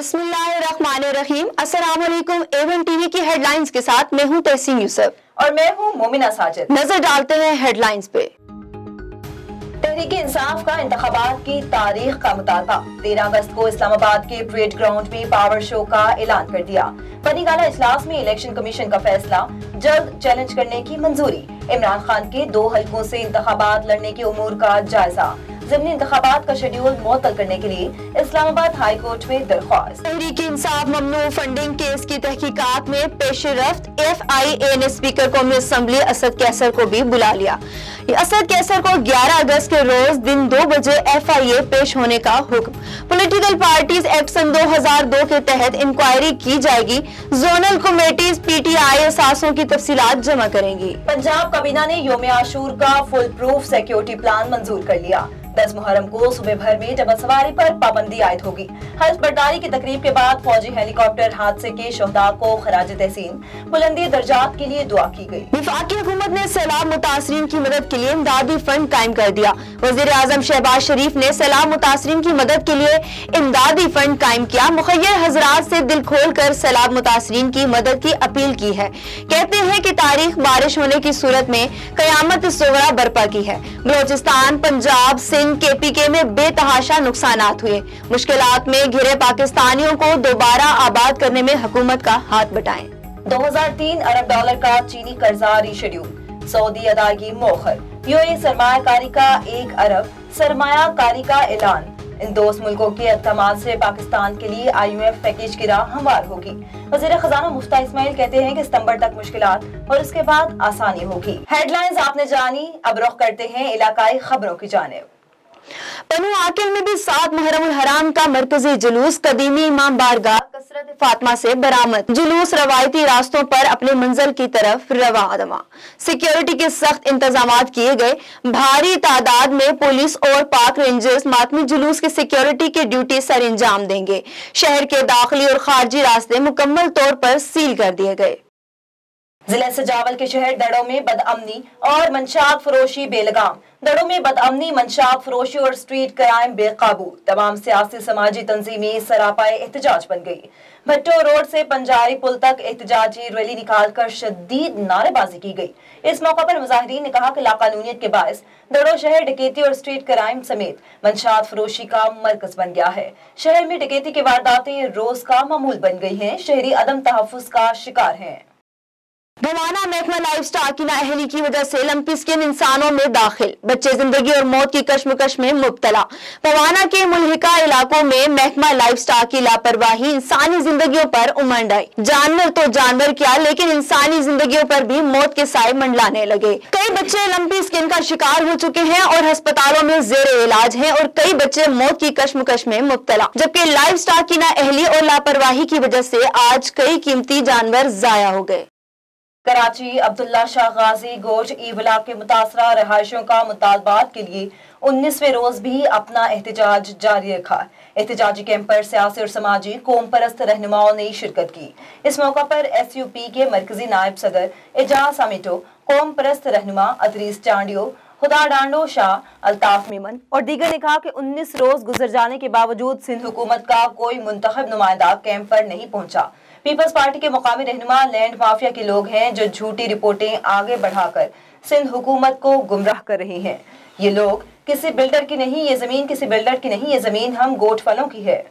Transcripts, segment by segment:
बिस्मिल्लाहिर्रहमानिर्रहीम। अस्सलाम वालेकुम। एवन टीवी की हेडलाइंस के साथ मैं हूं तहसीन यूसुफ और मैं हूं मोमिना साजिद। नजर डालते हैं हेडलाइंस पे। तहरीक इंसाफ का इंतखाबात की तारीख का मुतालबा। 13 अगस्त को इस्लामाबाद के परेड ग्राउंड में पावर शो का ऐलान कर दिया। बनीगाला इजलास में इलेक्शन कमीशन का फैसला, जल्द चैलेंज करने की मंजूरी। इमरान खान के 2 हलकों से इंतखाबात लड़ने के उमूर का जायजा। ज़िमनी इंतखाबात का शेड्यूल मुअत्तल करने के लिए इस्लामाबाद हाई कोर्ट में दरख्वास्त। तहरीक इंसाफ ममनू फंडिंग केस की तहकीकात में पेशरफ्त। FIA ने स्पीकर कौमी असम्बली असद कैसर को भी बुला लिया। असद कैसर को 11 अगस्त के रोज दिन 2 बजे FIA पेश होने का हुक्म। पॉलिटिकल पार्टीज एक्ट सन 2002 के तहत इंक्वायरी की जाएगी। जोनल कमेटीज PTI असासों की तफसीलात जमा करेंगी। पंजाब काबीना ने योम आशूर का फुल प्रूफ सिक्योरिटी प्लान मंजूर कर लिया। 10 मुहर्रम को सुबह भर में जबल सवारी पर पाबंदी आयद होगी। हल्फ बर्दारी की तकरीब के बाद फौजी हेलीकॉप्टर हादसे के शहदा को खराज तहसीन, बुलंदी दर्जात के लिए दुआ की गई। वफाकी हुकूमत ने सैलाब मुतासरीन की मदद के लिए इमदादी फंड कायम कर दिया। वजीर आजम शहबाज शरीफ ने सैलाब मुतासरीन की मदद के लिए इमदादी फंड कायम किया। मुखय्यर हजरात से दिल खोल कर सैलाब मुतासरीन की मदद की अपील की है। कहते हैं कि तारीख बारिश होने की सूरत में कयामत सुगरा बर्पा की है। बलोचिस्तान, पंजाब, KPK में बेतहाशा नुकसानात हुए। मुश्किलात में घिरे पाकिस्तानियों को दोबारा आबाद करने में हुकूमत का हाथ बटाएं। 2003 अरब डॉलर का चीनी कर्जा रीशेड्यूल। सऊदी अदायगी मौखर। UAE सरमायाकारी का 1 अरब सरमायाकारी का ऐलान। इन दोस्त मुल्कों के इक़दामात से पाकिस्तान के लिए IMF पैकेज की राह हमवार होगी। वज़ीर खजाना मुफ्ता इस्माइल कहते हैं कि सितंबर तक मुश्किलात और उसके बाद आसानी होगी। हेडलाइंस आपने जानी, अब रुख करते हैं इलाकाई खबरों की जानिब। पनू आकिल में भी 7 मुहर्रम हराम का मरकजी जुलूस कदीमी इमाम बारगाह कसरत फातिमा से बरामद। जुलूस रवायती रास्तों पर अपने मंजिल की तरफ रवा दवा। सिक्योरिटी के सख्त इंतजामात किए गए। भारी तादाद में पुलिस और पाक रेंजर्स मातमी जुलूस की सिक्योरिटी की ड्यूटी सर अंजाम देंगे। शहर के दाखिली और खारजी रास्ते मुकम्मल तौर पर सील कर दिए गए। जिला सजावल के शहर दड़ों में बदअमनी और मंशात फरोशी बेलगाम। दड़ों में बदअमनी, मंशात फरोशी और स्ट्रीट क्राइम बेकाबू। तमाम सियासी समाजी तंजीमें सरापाए एहतजाज बन गई। भट्टो रोड से पंजारी पुल तक एहतजाजी रैली निकालकर शदीद नारेबाजी की गई। इस मौका पर मुजाहिरीन ने कहा कि लाकानूनियत के बायस दड़ो शहर डकैती और स्ट्रीट क्राइम समेत मंशात फरोशी का मरकज बन गया है। शहर में डकैती की वारदातें रोज का मामूल बन गई हैं। शहरी अदम तहफ्फुज का शिकार हैं। भवाना महकमा लाइफस्टाइल की नाअहली की वजह से लंपी स्किन इंसानों में दाखिल। बच्चे जिंदगी और मौत की कश्मकश में मुब्तला। भवाना के मुल्हिका इलाकों में महकमा लाइफस्टाइल की लापरवाही इंसानी जिंदगियों पर उमड़ आई। जानवर तो जानवर क्या, लेकिन इंसानी जिंदगियों पर भी मौत के साए मंडलाने लगे। कई बच्चे लंपी स्किन का शिकार हो चुके हैं और अस्पतालों में जेर इलाज हैं और कई बच्चे मौत की कश्मकश में मुब्तला। जबकि लाइफस्टाइल की नाअहली और लापरवाही की वजह से आज कई कीमती जानवर जाया हो गए। कराची अब्दुल्ला शाह गाजी गोश ई ब्लॉक के मुतासरा रहायशों का मुतालबात के लिए 19वें रोज भी अपना एहतजाज जारी रखा। एहतजाजी कैंप पर सियासी और समाजी कौम परस्त रहनुमाओं ने शिरकत की। इस मौका पर SUP के मरकजी नायब सदर एजाज अमिटो, कौम परस्त रहनुमा अदरीस चांडियो, खुदा डांडो शाह, अल्ताफ मेमन और दीगर ने कहा कि 19 रोज गुजर जाने के बावजूद सिंध हुकूमत का कोई मुंतखब नुमाइंदा कैंप पर नहीं पहुंचा। पीपल्स पार्टी के मुकामी रहनुमा लैंड माफिया के लोग हैं जो झूठी रिपोर्टें आगे बढ़ाकर सिंध हुकूमत को गुमराह कर रहे हैं। ये लोग किसी बिल्डर की नहीं, ये जमीन किसी बिल्डर की नहीं, ये जमीन हम गोट फलों की है।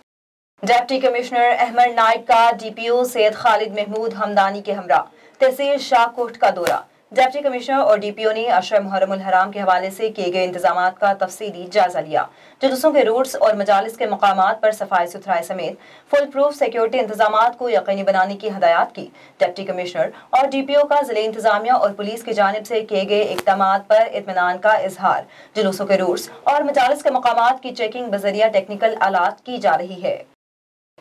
डिप्टी कमिश्नर अहमद नाइक का DPO सैयद खालिद महमूद हमदानी के हमरा तहसील शाहकोट का दौरा। डिप्टी कमिश्नर और DPO ने अशर मुहर्रम हराम के हवाले से किए गए इंतजामात का तफसीली जायजा लिया। जुलूसों के रूट्स और मजालिस के मकामात पर सफाई सुथराई समेत फुल प्रूफ सिक्योरिटी इंतजामात को यकीनी बनाने की हदायत की। डिप्टी कमिश्नर और DPO का जिले इंतजामिया और पुलिस की जानिब से किए गए इक़दामात पर इत्मीनान का इजहार। जुलूसों के रूट्स और मजालिस के मकामात की चेकिंग बजरिया टेक्निकल आलात की जा रही है।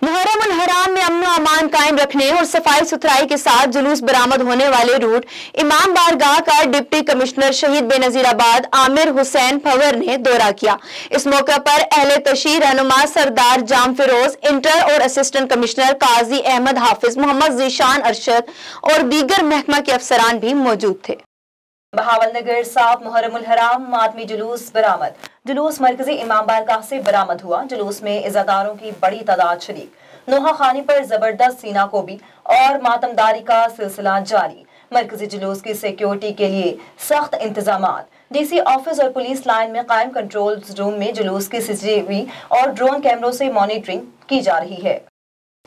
मुहर्रम उल हराम में अमन अमान कायम रखने और सफाई सुथराई के साथ जुलूस बरामद होने वाले रूट इमाम बारगाह का डिप्टी कमिश्नर शहीद बेनजीराबाद आमिर हुसैन फवर ने दौरा किया। इस मौके पर अहले तशरीह रहनुमा सरदार जाम फिरोज, इंटर और असिस्टेंट कमिश्नर काजी अहमद हाफिज, मोहम्मद जीशान अरशद और दीगर महकमा के अफसरान भी मौजूद थे। बहावलनगर 7 मुहर्रम उल हराम मातमी जुलूस बरामद। जुलूस मरकजी इमाम बारगाह से बरामद हुआ। जुलूस में इज़्ज़तदारों की बड़ी तादाद शरीक। نوحہ خانی پر زبردست سینہ کوبی اور ماتمداری کا سلسلہ جاری۔ مرکزی جلوس کی سیکیورٹی کے لیے سخت انتظامات۔ ڈی سی آفس اور پولیس لائن میں قائم کنٹرول روم میں جلوس کی CCTV اور ڈرون کیمروں سے مانیٹرنگ کی جا رہی ہے۔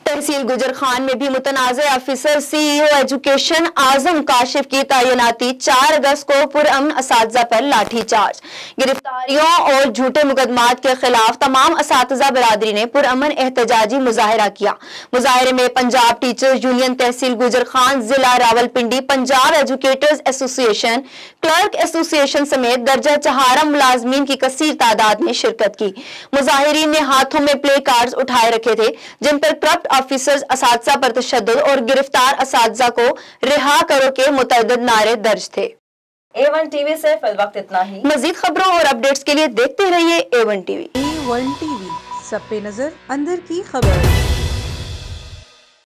تحصیل گجر خان میں بھی متنازع آفیسر CEO ایجوکیشن اعظم کاشف کی تعیناتی 4 اگست کو پرامن اساتذہ پر لاٹھی چارج۔ گرفتاریوں اور جھوٹے مقدمات کے خلاف تمام اساتذہ برادری نے پرامن احتجاجی مظاہرہ کیا۔ مظاہرے میں پنجاب ٹیچرز یونین تحصیل گجر خان، ضلع راولپنڈی، پنجاب ایجوکیٹرز ایسوسی ایشن، کلرک ایسوسی ایشن سمیت درجہ چہارم ملازمین کی کثیر تعداد نے شرکت کی۔ مظاہرین نے ہاتھوں میں پلے کارڈز اٹھائے رکھے تھے جن پر کرپٹ آفیسرز، اساتذہ پر تشدد اور گرفتار اساتذہ کو رہا کرو کے متعدد نعرے درج تھے۔ A1 TV سے فی الوقت اتنا ہی۔ مزید خبروں اور اپڈیٹس کے لیے دیکھتے رہیے A1 TV۔ A1 TV، سب پہ نظر، اندر کی خبر۔